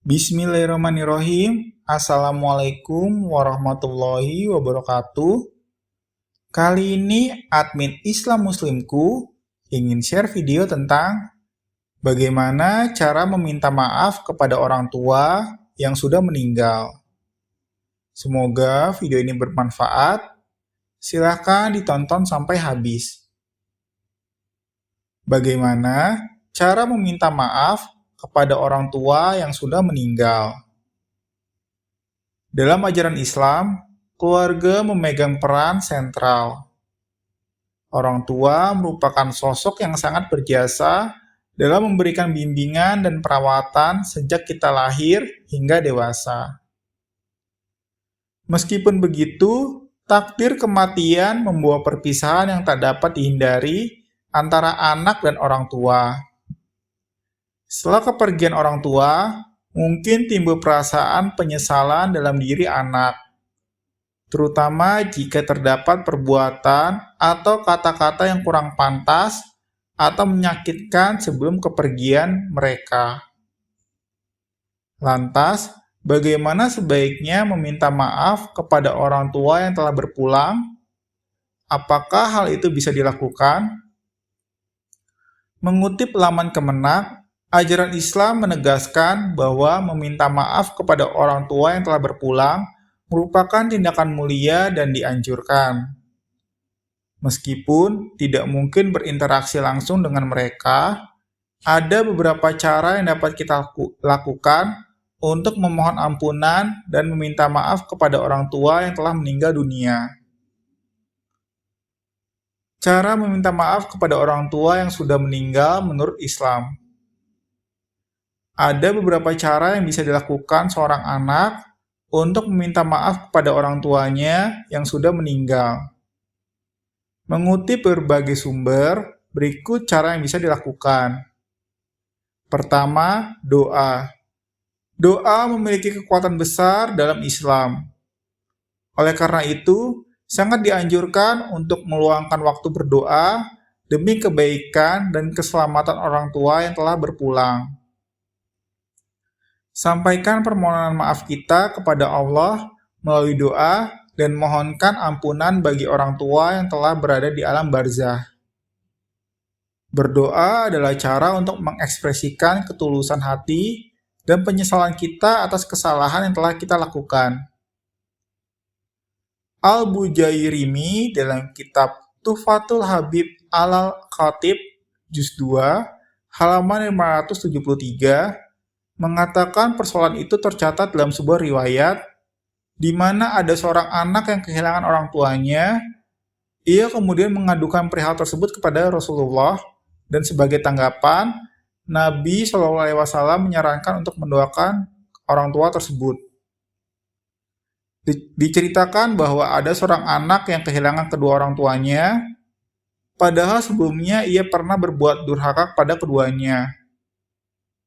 Bismillahirrahmanirrahim. Assalamualaikum warahmatullahi wabarakatuh. Kali ini admin Islam Muslimku ingin share video tentang bagaimana cara meminta maaf kepada orang tua yang sudah meninggal. Semoga video ini bermanfaat. Silahkan ditonton sampai habis. Bagaimana cara meminta maaf kepada orang tua yang sudah meninggal? Dalam ajaran Islam, keluarga memegang peran sentral. Orang tua merupakan sosok yang sangat berjasa dalam memberikan bimbingan dan perawatan sejak kita lahir hingga dewasa. Meskipun begitu, takdir kematian membawa perpisahan yang tak dapat dihindari antara anak dan orang tua. Setelah kepergian orang tua, mungkin timbul perasaan penyesalan dalam diri anak, terutama jika terdapat perbuatan atau kata-kata yang kurang pantas atau menyakitkan sebelum kepergian mereka. Lantas, bagaimana sebaiknya meminta maaf kepada orang tua yang telah berpulang? Apakah hal itu bisa dilakukan? Mengutip laman Kemenak, ajaran Islam menegaskan bahwa meminta maaf kepada orang tua yang telah berpulang merupakan tindakan mulia dan dianjurkan. Meskipun tidak mungkin berinteraksi langsung dengan mereka, ada beberapa cara yang dapat kita lakukan untuk memohon ampunan dan meminta maaf kepada orang tua yang telah meninggal dunia. Cara meminta maaf kepada orang tua yang sudah meninggal menurut Islam. Ada beberapa cara yang bisa dilakukan seorang anak untuk meminta maaf kepada orang tuanya yang sudah meninggal. Mengutip berbagai sumber, berikut cara yang bisa dilakukan. Pertama, doa. Doa memiliki kekuatan besar dalam Islam. Oleh karena itu, sangat dianjurkan untuk meluangkan waktu berdoa demi kebaikan dan keselamatan orang tua yang telah berpulang. Sampaikan permohonan maaf kita kepada Allah melalui doa dan mohonkan ampunan bagi orang tua yang telah berada di alam barzah. Berdoa adalah cara untuk mengekspresikan ketulusan hati dan penyesalan kita atas kesalahan yang telah kita lakukan. Al-Bujairimi dalam kitab Tuhfatul Habib Al-Khatib Juz 2 halaman 573 mengatakan persoalan itu tercatat dalam sebuah riwayat di mana ada seorang anak yang kehilangan orang tuanya. Ia kemudian mengadukan perihal tersebut kepada Rasulullah dan sebagai tanggapan, Nabi SAW menyarankan untuk mendoakan orang tua tersebut. Diceritakan bahwa ada seorang anak yang kehilangan kedua orang tuanya, padahal sebelumnya ia pernah berbuat durhaka kepada keduanya.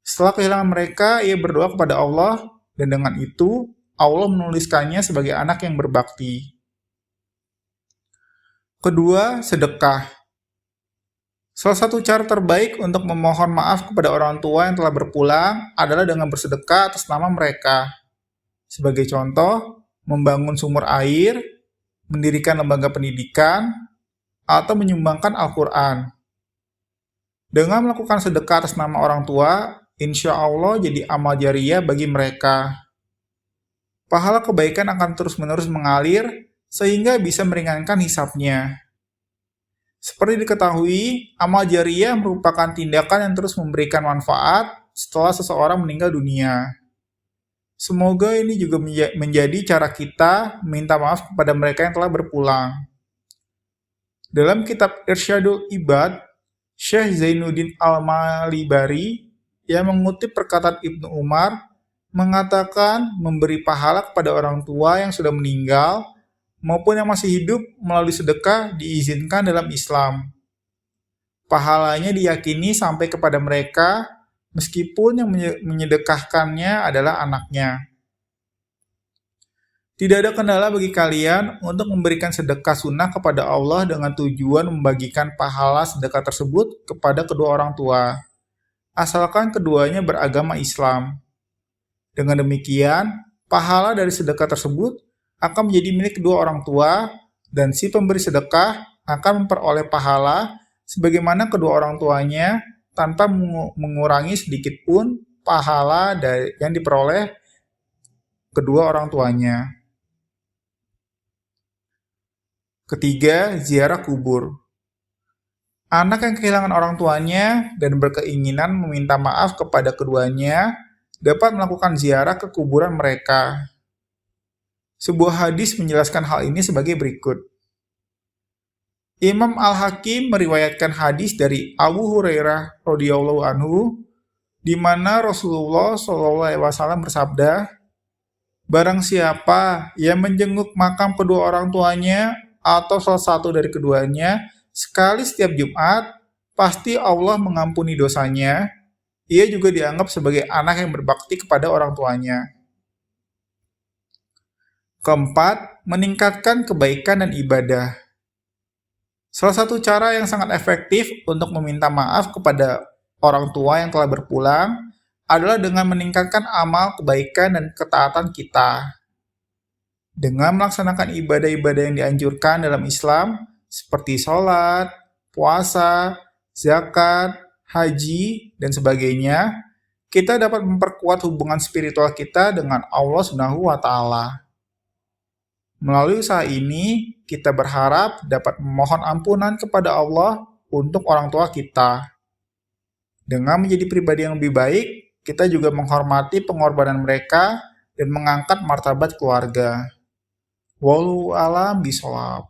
Setelah kehilangan mereka, ia berdoa kepada Allah, dan dengan itu, Allah menuliskannya sebagai anak yang berbakti. Kedua, sedekah. Salah satu cara terbaik untuk memohon maaf kepada orang tua yang telah berpulang adalah dengan bersedekah atas nama mereka. Sebagai contoh, membangun sumur air, mendirikan lembaga pendidikan, atau menyumbangkan Al-Quran. Dengan melakukan sedekah atas nama orang tua, insya Allah jadi amal jariyah bagi mereka. Pahala kebaikan akan terus-menerus mengalir sehingga bisa meringankan hisabnya. Seperti diketahui, amal jariyah merupakan tindakan yang terus memberikan manfaat setelah seseorang meninggal dunia. Semoga ini juga menjadi cara kita minta maaf kepada mereka yang telah berpulang. Dalam kitab Irsyadul Ibad, Syekh Zainuddin Al-Malibari yang mengutip perkataan Ibnu Umar mengatakan memberi pahala kepada orang tua yang sudah meninggal maupun yang masih hidup melalui sedekah diizinkan dalam Islam. Pahalanya diyakini sampai kepada mereka meskipun yang menyedekahkannya adalah anaknya. Tidak ada kendala bagi kalian untuk memberikan sedekah sunnah kepada Allah dengan tujuan membagikan pahala sedekah tersebut kepada kedua orang tua, asalkan keduanya beragama Islam. Dengan demikian, pahala dari sedekah tersebut akan menjadi milik kedua orang tua dan si pemberi sedekah akan memperoleh pahala sebagaimana kedua orang tuanya tanpa mengurangi sedikit pun pahala yang diperoleh kedua orang tuanya. Ketiga, ziarah kubur. Anak yang kehilangan orang tuanya dan berkeinginan meminta maaf kepada keduanya dapat melakukan ziarah ke kuburan mereka. Sebuah hadis menjelaskan hal ini sebagai berikut. Imam Al-Hakim meriwayatkan hadis dari Abu Hurairah radhiyallahu anhu di mana Rasulullah SAW bersabda, "Barang siapa yang menjenguk makam kedua orang tuanya atau salah satu dari keduanya sekali setiap Jumat, pasti Allah mengampuni dosanya. Ia juga dianggap sebagai anak yang berbakti kepada orang tuanya." Keempat, meningkatkan kebaikan dan ibadah. Salah satu cara yang sangat efektif untuk meminta maaf kepada orang tua yang telah berpulang adalah dengan meningkatkan amal kebaikan dan ketaatan kita. Dengan melaksanakan ibadah-ibadah yang dianjurkan dalam Islam, seperti sholat, puasa, zakat, haji, dan sebagainya, kita dapat memperkuat hubungan spiritual kita dengan Allah Subhanahu wa Ta'ala. Melalui usaha ini, kita berharap dapat memohon ampunan kepada Allah untuk orang tua kita. Dengan menjadi pribadi yang lebih baik, kita juga menghormati pengorbanan mereka dan mengangkat martabat keluarga. Wallahu a'lam bishawab.